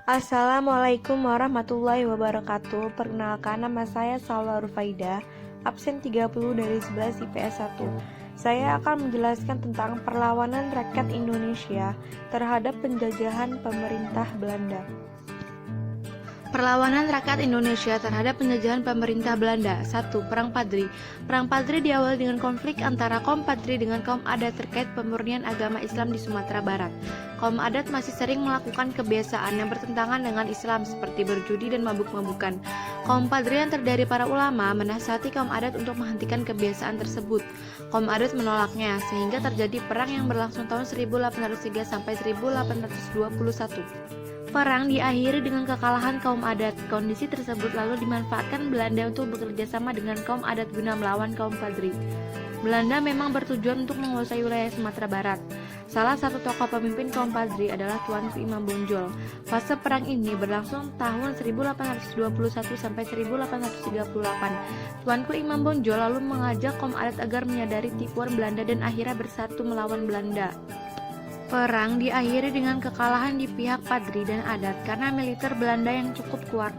Assalamualaikum warahmatullahi wabarakatuh. Perkenalkan, nama saya Salwa Rufaidah, absen 30 dari 11 IPS 1. Saya akan menjelaskan tentang perlawanan rakyat Indonesia terhadap penjajahan pemerintah Belanda. Perlawanan rakyat Indonesia terhadap penjajahan pemerintah Belanda. 1. Perang Padri. Perang Padri diawali dengan konflik antara kaum Padri dengan kaum adat terkait pemurnian agama Islam di Sumatera Barat. Kaum adat masih sering melakukan kebiasaan yang bertentangan dengan Islam seperti berjudi dan mabuk-mabukan. Kaum Padri yang terdiri para ulama menasihati kaum adat untuk menghentikan kebiasaan tersebut. Kaum adat menolaknya sehingga terjadi perang yang berlangsung tahun 1803 sampai 1821. Perang diakhiri dengan kekalahan kaum adat. Kondisi tersebut lalu dimanfaatkan Belanda untuk bekerja sama dengan kaum adat guna melawan kaum Padri. Belanda memang bertujuan untuk menguasai wilayah Sumatera Barat. Salah satu tokoh pemimpin kaum Padri adalah Tuanku Imam Bonjol. Fase perang ini berlangsung tahun 1821 sampai 1838. Tuanku Imam Bonjol lalu mengajak kaum adat agar menyadari tipuan Belanda dan akhirnya bersatu melawan Belanda. Perang diakhiri dengan kekalahan di pihak Padri dan adat karena militer Belanda yang cukup kuat.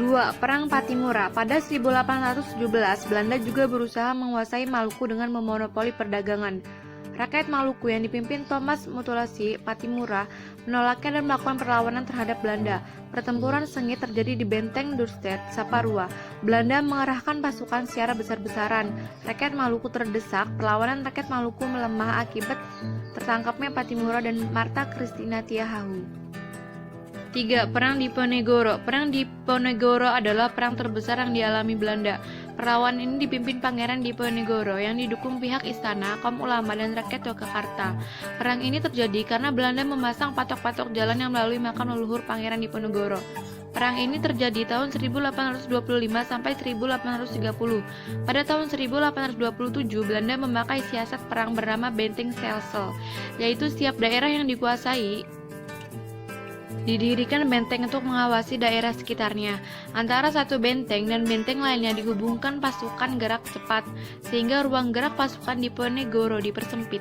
2. Perang Patimura. Pada 1817, Belanda juga berusaha menguasai Maluku dengan memonopoli perdagangan. Rakyat Maluku yang dipimpin Thomas Mutulasi Patimura menolaknya dan melakukan perlawanan terhadap Belanda. Pertempuran sengit terjadi di benteng Dorset, Saparua. Belanda mengerahkan pasukan secara besar-besaran. Rakyat Maluku terdesak. Perlawanan rakyat Maluku melemah akibat tertangkapnya Patimura dan Marta Christina Tiahahu. 3. Perang Diponegoro. Perang Diponegoro adalah perang terbesar yang dialami Belanda. Perlawanan ini dipimpin Pangeran Diponegoro yang didukung pihak istana, kaum ulama, dan rakyat Yogyakarta. Perang ini terjadi karena Belanda memasang patok-patok jalan yang melalui makam leluhur Pangeran Diponegoro. Perang ini terjadi tahun 1825 sampai 1830. Pada tahun 1827, Belanda memakai siasat perang bernama Benteng Stelsel, yaitu setiap daerah yang dikuasai didirikan benteng untuk mengawasi daerah sekitarnya. Antara satu benteng dan benteng lainnya dihubungkan pasukan gerak cepat, sehingga ruang gerak pasukan Diponegoro dipersempit.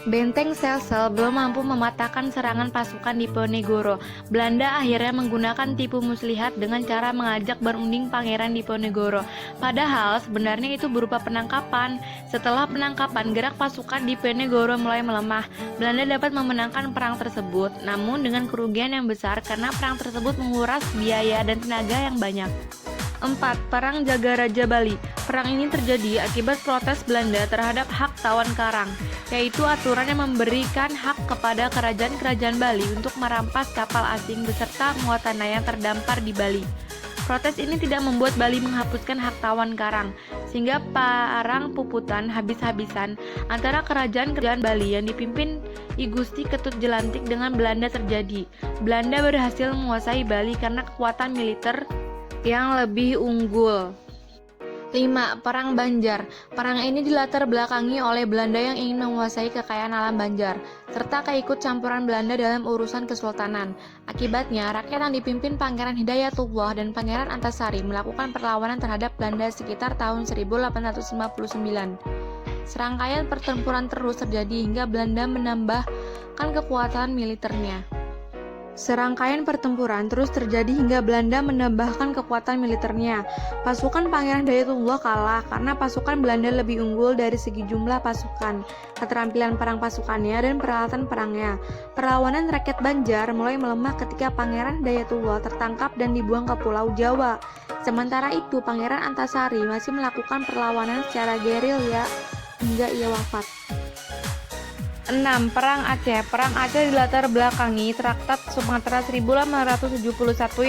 Benteng Stelsel belum mampu mematahkan serangan pasukan Diponegoro. Belanda akhirnya menggunakan tipu muslihat dengan cara mengajak berunding Pangeran Diponegoro. Padahal sebenarnya itu berupa penangkapan. Setelah penangkapan, gerak pasukan Diponegoro mulai melemah. Belanda dapat memenangkan perang tersebut, namun dengan kerugian yang besar karena perang tersebut menguras biaya dan tenaga yang banyak. 4. Perang Jagaraja Bali. Perang ini terjadi akibat protes Belanda terhadap hak tawan karang, yaitu aturan yang memberikan hak kepada kerajaan-kerajaan Bali untuk merampas kapal asing beserta muatannya yang terdampar di Bali. Protes ini tidak membuat Bali menghapuskan hak tawan karang, sehingga perang puputan habis-habisan antara kerajaan-kerajaan Bali yang dipimpin I Gusti Ketut Jelantik dengan Belanda terjadi. Belanda berhasil menguasai Bali karena kekuatan militer yang lebih unggul. 5. Perang Banjar. Perang ini dilatar belakangi oleh Belanda yang ingin menguasai kekayaan alam Banjar, serta keikut campuran Belanda dalam urusan kesultanan. Akibatnya, rakyat yang dipimpin Pangeran Hidayatullah dan Pangeran Antasari melakukan perlawanan terhadap Belanda sekitar tahun 1859. Serangkaian pertempuran terus terjadi hingga Belanda menambahkan kekuatan militernya. Pasukan Pangeran Hidayatullah kalah karena pasukan Belanda lebih unggul dari segi jumlah pasukan, keterampilan perang pasukannya, dan peralatan perangnya. Perlawanan rakyat Banjar mulai melemah ketika Pangeran Hidayatullah tertangkap dan dibuang ke Pulau Jawa. Sementara itu, Pangeran Antasari masih melakukan perlawanan secara gerilya hingga ia wafat. 6. Perang Aceh. Perang Aceh dilatar belakangi Traktat Sumatera 1871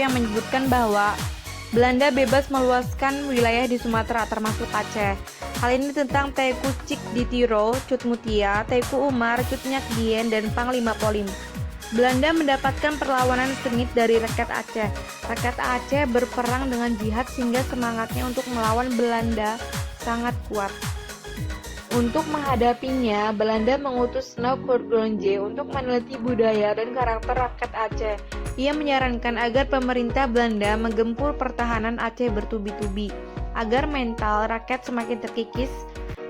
yang menyebutkan bahwa Belanda bebas meluaskan wilayah di Sumatera termasuk Aceh. Hal ini tentang Teuku Cik Ditiro, Cut Mutia, Teuku Umar, Cut Nyak Dien, dan Panglima Polim. Belanda mendapatkan perlawanan sengit dari rakyat Aceh. Rakyat Aceh berperang dengan jihad sehingga semangatnya untuk melawan Belanda sangat kuat. Untuk menghadapinya, Belanda mengutus Nokurdonje untuk meneliti budaya dan karakter rakyat Aceh. Ia menyarankan agar pemerintah Belanda menggempur pertahanan Aceh bertubi-tubi, agar mental rakyat semakin terkikis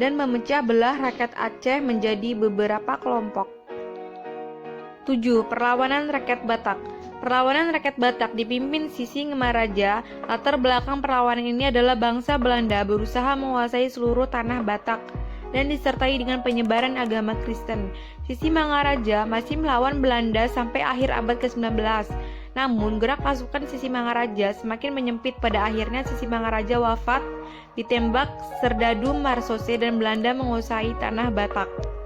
dan memecah belah rakyat Aceh menjadi beberapa kelompok. 7. Perlawanan rakyat Batak. Perlawanan rakyat Batak dipimpin Sisingamaraja. Latar belakang perlawanan ini adalah bangsa Belanda berusaha menguasai seluruh tanah Batak dan disertai dengan penyebaran agama Kristen. Sisingamaraja masih melawan Belanda sampai akhir abad ke-19. Namun, gerak pasukan Sisingamaraja semakin menyempit. Pada akhirnya Sisingamaraja wafat ditembak Serdadu Marsose dan Belanda menguasai tanah Batak.